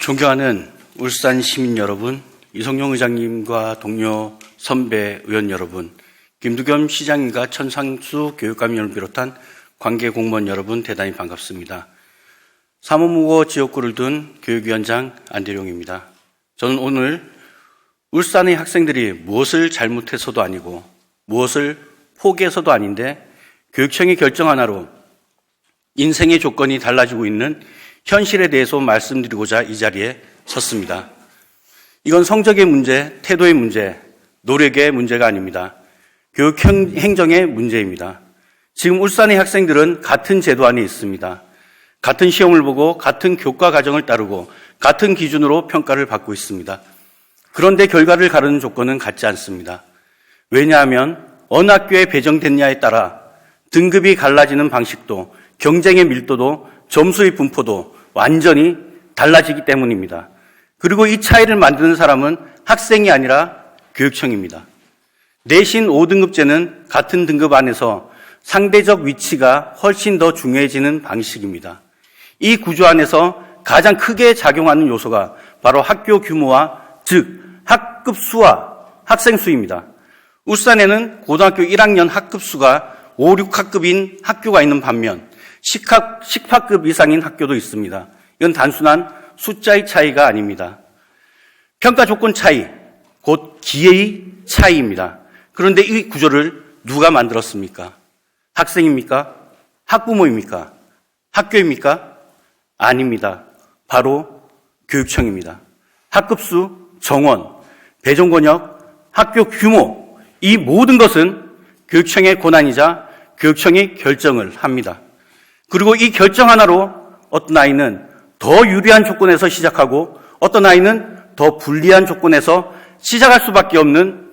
존경하는 울산 시민 여러분, 이성용 의장님과 동료 선배 의원 여러분, 김두겸 시장님과 천상수 교육감위원을 비롯한 관계 공무원 여러분 대단히 반갑습니다. 사모무고 지역구를 둔 교육위원장 안대룡입니다. 저는 오늘 울산의 학생들이 무엇을 잘못해서도 아니고 무엇을 포기해서도 아닌데 교육청의 결정 하나로 인생의 조건이 달라지고 있는 현실에 대해서 말씀드리고자 이 자리에 섰습니다. 이건 성적의 문제, 태도의 문제, 노력의 문제가 아닙니다. 교육 행정의 문제입니다. 지금 울산의 학생들은 같은 제도 안에 있습니다. 같은 시험을 보고 같은 교과 과정을 따르고 같은 기준으로 평가를 받고 있습니다. 그런데 결과를 가르는 조건은 같지 않습니다. 왜냐하면 어느 학교에 배정됐냐에 따라 등급이 갈라지는 방식도 경쟁의 밀도도 점수의 분포도 완전히 달라지기 때문입니다. 그리고 이 차이를 만드는 사람은 학생이 아니라 교육청입니다. 내신 5등급제는 같은 등급 안에서 상대적 위치가 훨씬 더 중요해지는 방식입니다. 이 구조 안에서 가장 크게 작용하는 요소가 바로 학교 규모와 즉 학급 수와 학생 수입니다. 울산에는 고등학교 1학년 학급 수가 5, 6학급인 학교가 있는 반면 10학급 이상인 학교도 있습니다. 이건 단순한 숫자의 차이가 아닙니다. 평가 조건 차이, 곧 기회의 차이입니다. 그런데 이 구조를 누가 만들었습니까? 학생입니까? 학부모입니까? 학교입니까? 아닙니다. 바로 교육청입니다. 학급수, 정원, 배정권역, 학교 규모, 이 모든 것은 교육청의 권한이자 교육청이 결정을 합니다. 그리고 이 결정 하나로 어떤 아이는 더 유리한 조건에서 시작하고 어떤 아이는 더 불리한 조건에서 시작할 수밖에 없는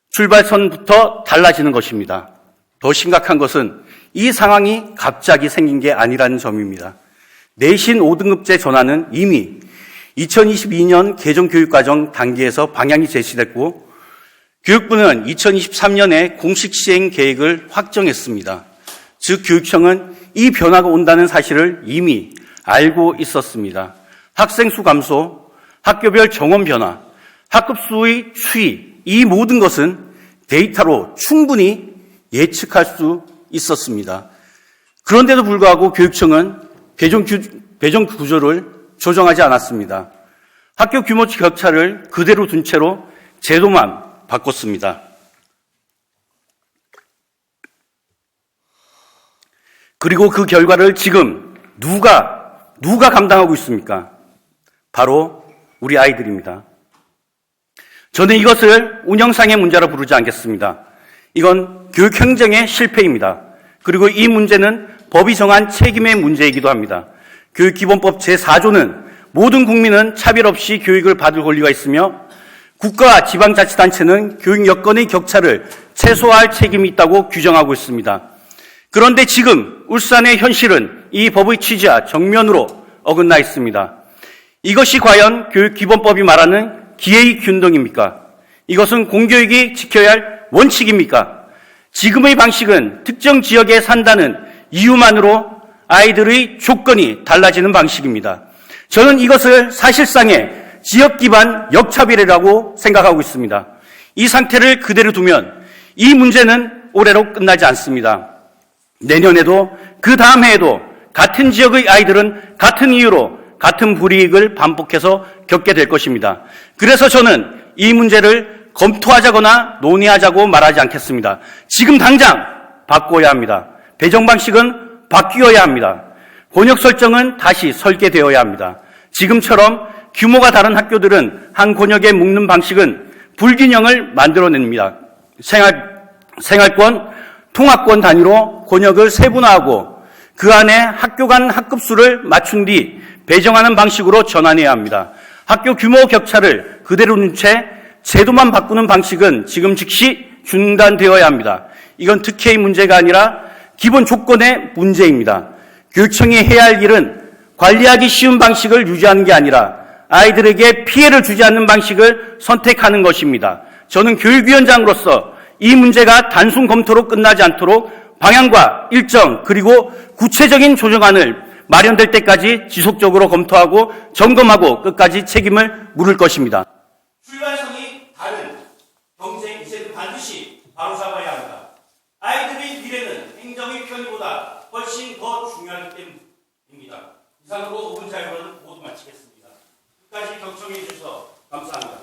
출발선부터 달라지는 것입니다. 더 심각한 것은 이 상황이 갑자기 생긴 게 아니라는 점입니다. 내신 5등급제 전환은 이미 2022년 개정교육과정 단계에서 방향이 제시됐고 교육부는 2023년에 공식 시행 계획을 확정했습니다. 즉 교육청은 이 변화가 온다는 사실을 이미 알고 있었습니다. 학생 수 감소, 학교별 정원 변화, 학급 수의 추이, 이 모든 것은 데이터로 충분히 예측할 수 있었습니다. 그런데도 불구하고 교육청은 배정 구조를 조정하지 않았습니다. 학교 규모 격차를 그대로 둔 채로 제도만 바꿨습니다. 그리고 그 결과를 지금 누가 감당하고 있습니까? 바로 우리 아이들입니다. 저는 이것을 운영상의 문제로 부르지 않겠습니다. 이건 교육행정의 실패입니다. 그리고 이 문제는 법이 정한 책임의 문제이기도 합니다. 교육기본법 제4조는 모든 국민은 차별 없이 교육을 받을 권리가 있으며 국가와 지방자치단체는 교육 여건의 격차를 최소화할 책임이 있다고 규정하고 있습니다. 그런데 지금 울산의 현실은 이 법의 취지와 정면으로 어긋나 있습니다. 이것이 과연 교육기본법이 말하는 기회의 균등입니까? 이것은 공교육이 지켜야 할 원칙입니까? 지금의 방식은 특정 지역에 산다는 이유만으로 아이들의 조건이 달라지는 방식입니다. 저는 이것을 사실상의 지역 기반 역차별이라고 생각하고 있습니다. 이 상태를 그대로 두면 이 문제는 올해로 끝나지 않습니다. 내년에도 그 다음 해에도 같은 지역의 아이들은 같은 이유로 같은 불이익을 반복해서 겪게 될 것입니다. 그래서 저는 이 문제를 검토하자거나 논의하자고 말하지 않겠습니다. 지금 당장 바꿔야 합니다. 배정 방식은 바뀌어야 합니다. 권역 설정은 다시 설계되어야 합니다. 지금처럼 규모가 다른 학교들은 한 권역에 묶는 방식은 불균형을 만들어냅니다. 생활권, 통합권 단위로 권역을 세분화하고 그 안에 학교 간 학급수를 맞춘 뒤 배정하는 방식으로 전환해야 합니다. 학교 규모 격차를 그대로 둔 채 제도만 바꾸는 방식은 지금 즉시 중단되어야 합니다. 이건 특혜의 문제가 아니라 기본 조건의 문제입니다. 교육청이 해야 할 일은 관리하기 쉬운 방식을 유지하는 게 아니라 아이들에게 피해를 주지 않는 방식을 선택하는 것입니다. 저는 교육위원장으로서 이 문제가 단순 검토로 끝나지 않도록 방향과 일정 그리고 구체적인 조정안을 마련될 때까지 지속적으로 검토하고 점검하고 끝까지 책임을 물을 것입니다. 출발선이 다른 경제 이세를 반드시 바로잡아야 합니다. 아이들의 미래는 행정의 편의보다 훨씬 더 중요하기 때문입니다. 이상으로 5분 자유로는 모두 마치겠습니다. 끝까지 경청해 주셔서 감사합니다.